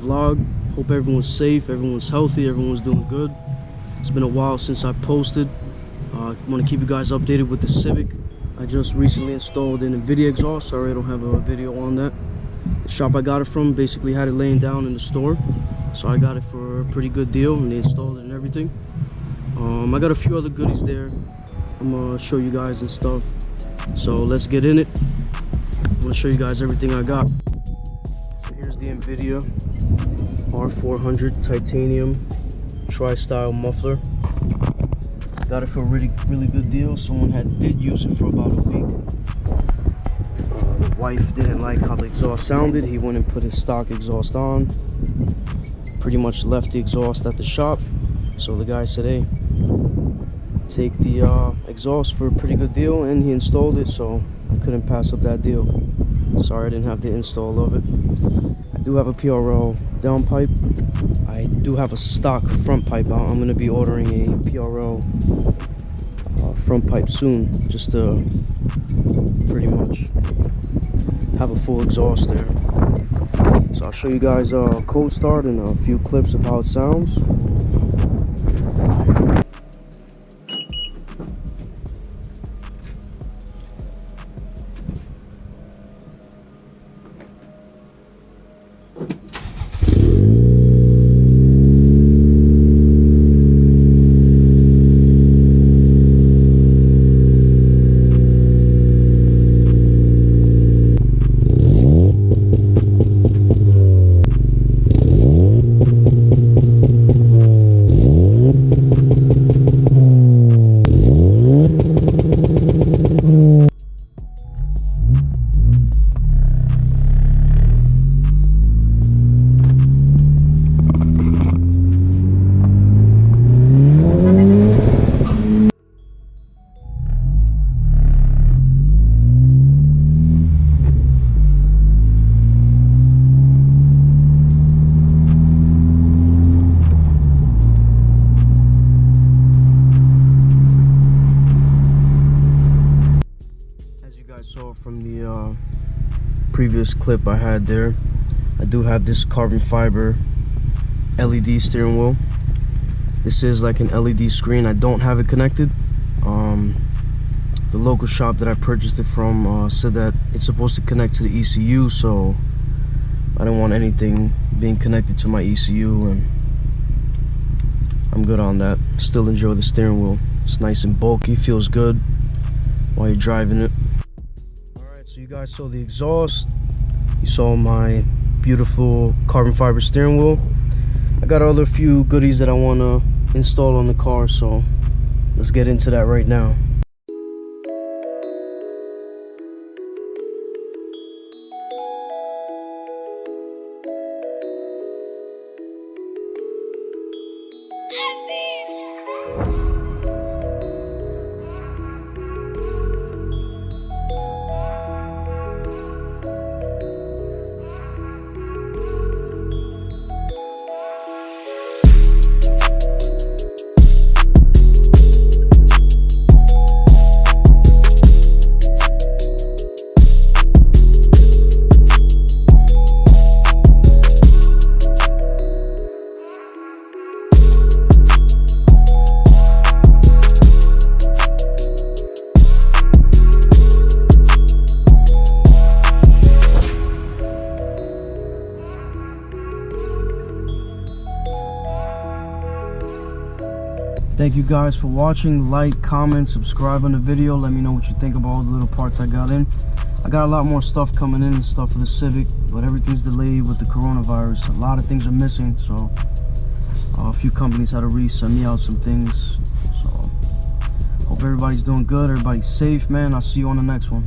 vlog. Hope everyone's safe, everyone's healthy, everyone's doing good. It's been a while since I posted. I want to keep you guys updated with the Civic. I just recently installed an Invidia exhaust. Sorry I don't have a video on that. The shop I got it from basically had it laying down in the store, so I got it for a pretty good deal, and they installed it and everything. I got a few other goodies there I'm gonna show you guys and stuff, so let's get in it. I'm gonna show you guys everything I got. So here's the Invidia R400 titanium tri-style muffler. Got it for a really good deal. Someone did use it for about a week. The wife didn't like how the exhaust sounded. He went and put his stock exhaust on. Pretty much left the exhaust at the shop. So the guy said, hey, take the exhaust for a pretty good deal, and he installed it, so I couldn't pass up that deal. Sorry I didn't have the install of it. I do have a PRL downpipe. I do have a stock front pipe out. I'm going to be ordering a PRL front pipe soon, just to pretty much have a full exhaust there. So I'll show you guys a cold start and a few clips of how it sounds. So from the previous clip I had there, I do have this carbon fiber LED steering wheel. This is like an LED screen. I don't have it connected. The local shop that I purchased it from said that it's supposed to connect to the ECU, so I don't want anything being connected to my ECU, and I'm good on that. Still enjoy the steering wheel. It's nice and bulky, feels good while you're driving it. So you guys saw the exhaust, you saw my beautiful carbon fiber steering wheel. I got other few goodies that I want to install on the car, so let's get into that right now. Thank you guys for watching. Like, comment, subscribe on the video. Let me know what you think about all the little parts I got in. I got a lot more stuff coming in and stuff for the Civic, but everything's delayed with the coronavirus. A lot of things are missing, so a few companies had to resend me out some things. So hope everybody's doing good, everybody's safe, man. I'll see you on the next one.